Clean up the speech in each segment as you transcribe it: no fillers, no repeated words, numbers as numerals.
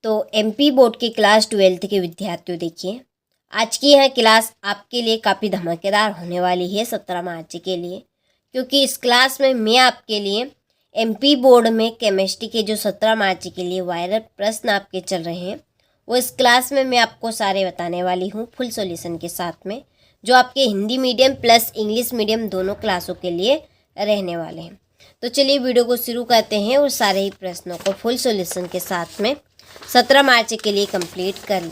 तो MP board के class 12th के विद्यार्थियों, देखिए आज की यह क्लास आपके लिए काफ़ी धमाकेदार होने वाली है 17 मार्च के लिए, क्योंकि इस क्लास में मैं आपके लिए एमपी बोर्ड में केमिस्ट्री के जो 17 मार्च के लिए वायरल प्रश्न आपके चल रहे हैं वो इस क्लास में मैं आपको सारे बताने वाली हूँ फुल सॉल्यूशन के साथ में, जो आपके Hindi medium plus English medium दोनों क्लासों के लिए रहने वाले हैं। तो चलिए वीडियो को शुरू करते हैं और सारे ही प्रश्नों को फुल सॉल्यूशन के साथ में 17 मार्च के लिए कंप्लीट कर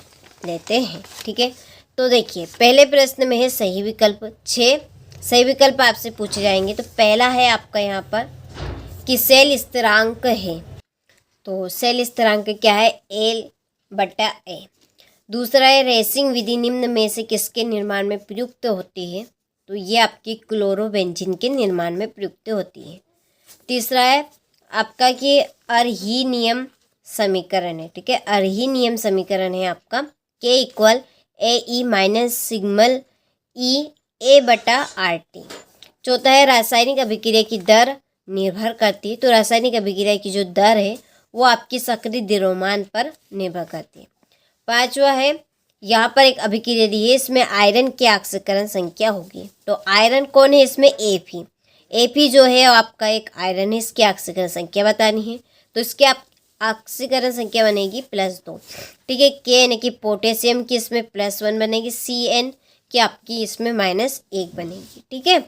लेते हैं। ठीक है, तो देखिए पहले प्रश्न में है सही विकल्प। 6 सही विकल्प आपसे पूछे जाएंगे। तो पहला है आपका यहाँ पर कि सेल स्थिरांक है, तो सेल स्थिरांक क्या है? L/A। दूसरा है रेसिंग विधि निम्न में से किसके निर्माण में प्रयुक्त होती है? तो ये आपकी क्लोरोबेंजीन के निर्माण में प्रयुक्त होती है। तीसरा है आपका कि अर्हीनियम समीकरण है। ठीक है, अर्हीनियम समीकरण है आपका K = AE - सिग्मल EA/RT। चौथा है रासायनिक अभिक्रिया की दर निर्भर करती है। तो रासायनिक अभिक्रिया की जो दर है वो आपकी सक्रिय द्रव्यमान पर निर्भर करती है। पांचवा है यहाँ पर एक अभिक्रिया दी है, इसमें आयरन की ऑक्सीकरण संख्या होगी। तो आयरन कौन है इसमें? Fe जो है आपका एक आयरन है, इसकी ऑक्सीकरण संख्या बतानी है। तो इसकी आप ऑक्सीकरण संख्या बनेगी +2। ठीक है, K यानी कि पोटेशियम की इसमें +1 बनेगी, CN की आपकी इसमें -1 बनेगी। ठीक है,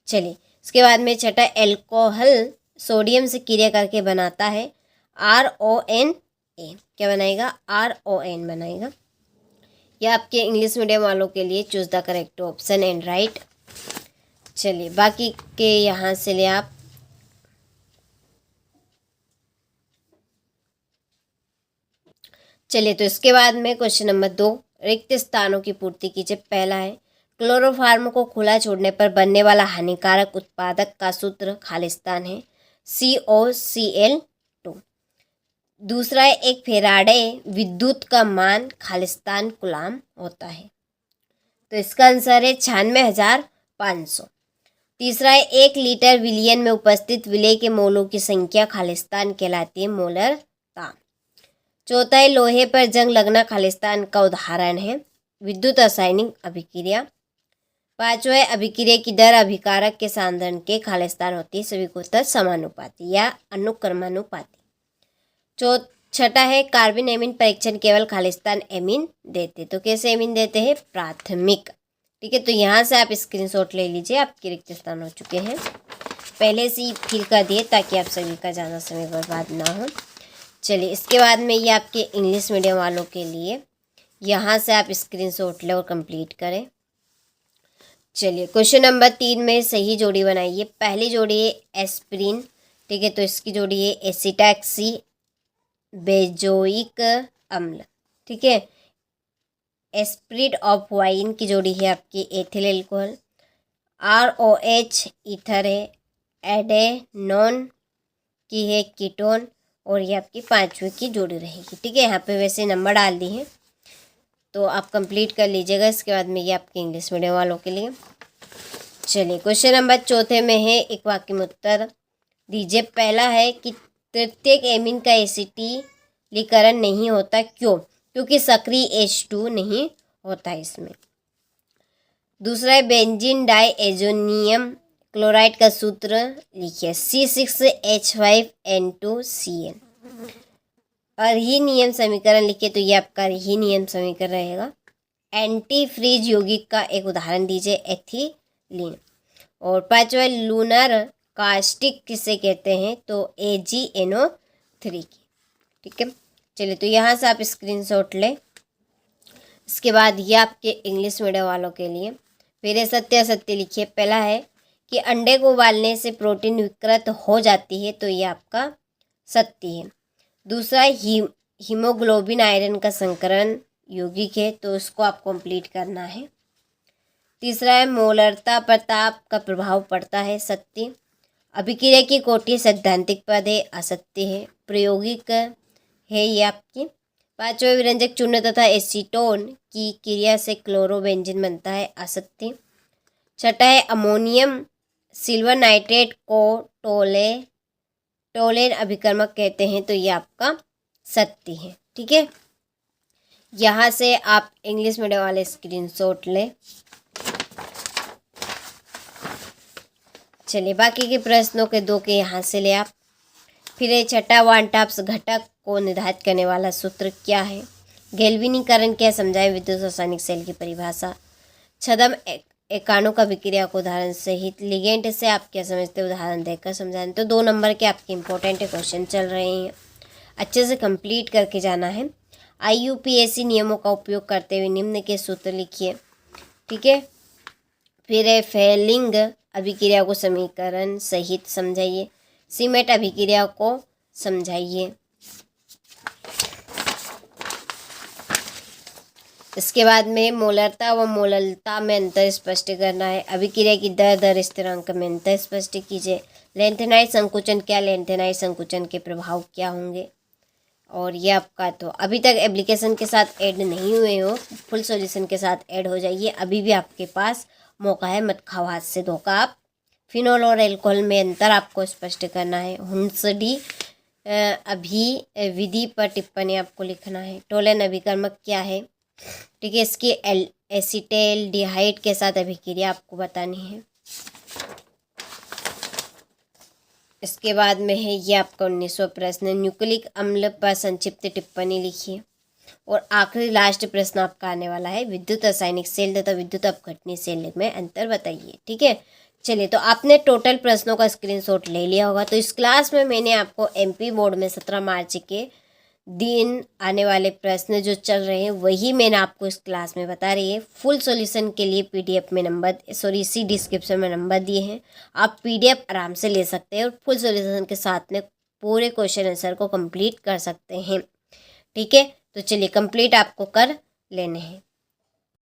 चलिए इसके बाद में छठा एल्कोहल सोडियम से क्रिया करके बनाता है RONA। क्या बनाएगा? RON बनाएगा। यह आपके इंग्लिश मीडियम वालों के लिए choose the correct option and right. चलिए बाकी के यहाँ से ले आप। चलिए तो इसके बाद में क्वेश्चन नंबर 2, रिक्त स्थानों की पूर्ति कीजिए। पहला है क्लोरोफार्म को खुला छोड़ने पर बनने वाला हानिकारक उत्पादक का सूत्र खालिस्तान है, COCl2। दूसरा है एक फेराडे विद्युत का मान खालिस्तान कूलाम होता है। तो इसका आंसर है 96,500। तीसरा है 1 लीटर विलयन में उपस्थित विलय के मोलों की संख्या खालिस्तान कहलाती है, मोलरता। चौथा है लोहे पर जंग लगना खालिस्तान का उदाहरण है, विद्युत रासायनिक अभिक्रिया। पांचवा है अभिक्रिया की दर अभिकारक के सांद्रण के खालिस्तान होती है, सभी को उत्तर समानुपाती या अनुक्रमानुपाती। छठा है कार्बन एमीन परीक्षण केवल खालिस्तान एमीन देते। तो कैसे एमीन देते हैं? प्राथमिक। ठीक है, तो यहाँ से आप स्क्रीनशॉट ले लीजिए, आपके रिक्त स्थान हो चुके हैं, पहले से ही फिल कर दिए ताकि आप सभी का ज़्यादा समय बर्बाद ना हो। चलिए इसके बाद में ये आपके इंग्लिश मीडियम वालों के लिए, यहाँ से आप स्क्रीनशॉट लें और कंप्लीट करें। चलिए क्वेश्चन नंबर 3 में सही जोड़ी बनाइए। पहली जोड़ी है एस्पिरिन। ठीक है, तो इसकी जोड़ी है एसिटैक्सी बेंजोइक अम्ल। ठीक है, एस्पिरिट ऑफ वाइन की जोड़ी है आपकी एथिल एल्कोहल। ROH ईथर है, एडेनोन की है कीटोन, और ये आपकी 5वीं की जोड़ी रहेगी। ठीक है, यहाँ पे वैसे नंबर डाल दी हैं तो आप कंप्लीट कर लीजिएगा। इसके बाद में ये आपके इंग्लिश मीडियम वालों के लिए। चलिए क्वेश्चन नंबर 4 में है, एक वाक्य में उत्तर दीजिए। पहला है कि तृतीयक एमीन का एसिटिलीकरण नहीं होता, क्यों? क्योंकि सक्रिय H2 नहीं होता इसमें। दूसरा है बेंजीन डाइएजोनियम क्लोराइड का सूत्र लिखिए, C6H5N2Cl। अर्हीनियम समीकरण लिखिए, तो ये आपका अर्हीनियम समीकरण रहेगा। एंटी फ्रीज यौगिक का एक उदाहरण दीजिए, एथिलीन। और पांचवा लूनर कास्टिक किसे कहते हैं? तो AgNO3 की। ठीक है, चलिए तो यहाँ से आप स्क्रीनशॉट लें। इसके बाद ये आपके इंग्लिश मीडियम वालों के लिए फिर सत्य असत्य लिखिए। पहला है कि अंडे को उबालने से प्रोटीन विकृत हो जाती है, तो ये आपका सत्य है। दूसरा हीमोग्लोबिन आयरन का संकरण यौगिक है, तो उसको आप कंप्लीट करना है। तीसरा है मोलरता पर ताप का प्रभाव पड़ता है, सत्य। अभिक्रिया की कोटि सैद्धांतिक पद है, असत्य है। प्रायोगिक है ये आपकी। पांचवा विरंजक चूर्ण तथा एसीटोन की क्रिया से क्लोरोबेंजीन बनता है, असत्य। छठा है अमोनियम सिल्वर नाइट्रेट को टोलेन अभिकर्मक कहते हैं, तो ये आपका सत्य है। ठीक है, यहाँ से आप इंग्लिश मीडियम वाले स्क्रीनशॉट लें। चलिए बाकी के प्रश्नों के 2 के यहाँ से ले आप। फिर ये छठा, वन टाप्स घटक को निर्धारित करने वाला सूत्र क्या है? गैल्वेनीकरण क्या समझाएं? विद्युत रासायनिक सेल की परिभाषा। छदम, एकाणु का विक्रिया को उदाहरण सहित। लिगेंड से आप क्या समझते हैं? उदाहरण देकर समझाएं। तो 2 नंबर के आपके इंपॉर्टेंट क्वेश्चन चल रहे हैं, अच्छे से कंप्लीट करके जाना है। IUPAC नियमों का उपयोग करते हुए निम्न के सूत्र लिखिए। ठीक है, फिर फेलिंग अभिक्रिया को समीकरण सहित समझाइए। सीमेट अभिक्रिया को समझाइए। इसके बाद में मोलरता व मोललता में अंतर स्पष्ट करना है। अभिक्रिया की दर स्थिरांक में अंतर स्पष्ट कीजिए। लेंथेनाइज संकुचन क्या? लेंथेनाइज संकुचन के प्रभाव क्या होंगे? और ये आपका तो अभी तक एप्लीकेशन के साथ ऐड नहीं हुए हो, फुल सॉल्यूशन के साथ ऐड हो जाइए, अभी भी आपके पास मौका है, मत खाओ हाथ से धोखा। आप फिनोल और एल्कोहल में अंतर आपको स्पष्ट करना है। हुंसडी विधि पर टिप्पणी आपको लिखना है। टोलेन अभिकर्मक क्या है? ठीक है, इसकी एसिटेल्डिहाइड के साथ अभिक्रिया आपको बतानी है। इसके बाद में है ये आपका 19वां प्रश्न, न्यूक्लिक अम्ल पर संक्षिप्त टिप्पणी लिखिए। और आखिरी लास्ट प्रश्न आपका आने वाला है, विद्युत रासायनिक सेल तथा विद्युत अपघटनीय सेल में अंतर बताइए। ठीक है, चलिए तो आपने टोटल प्रश्नों का स्क्रीनशॉट ले लिया होगा। तो इस क्लास में मैंने आपको MP बोर्ड में 17 मार्च के दिन आने वाले प्रश्न जो चल रहे हैं वही मैंने आपको इस क्लास में बता रही है। फुल सॉल्यूशन के लिए PDF में इसी डिस्क्रिप्शन में नंबर दिए हैं, आप PDF आराम से ले सकते हैं और फुल सॉल्यूशन के साथ में पूरे क्वेश्चन आंसर को कंप्लीट कर सकते हैं। ठीक है, तो चलिए कंप्लीट आपको कर लेने हैं।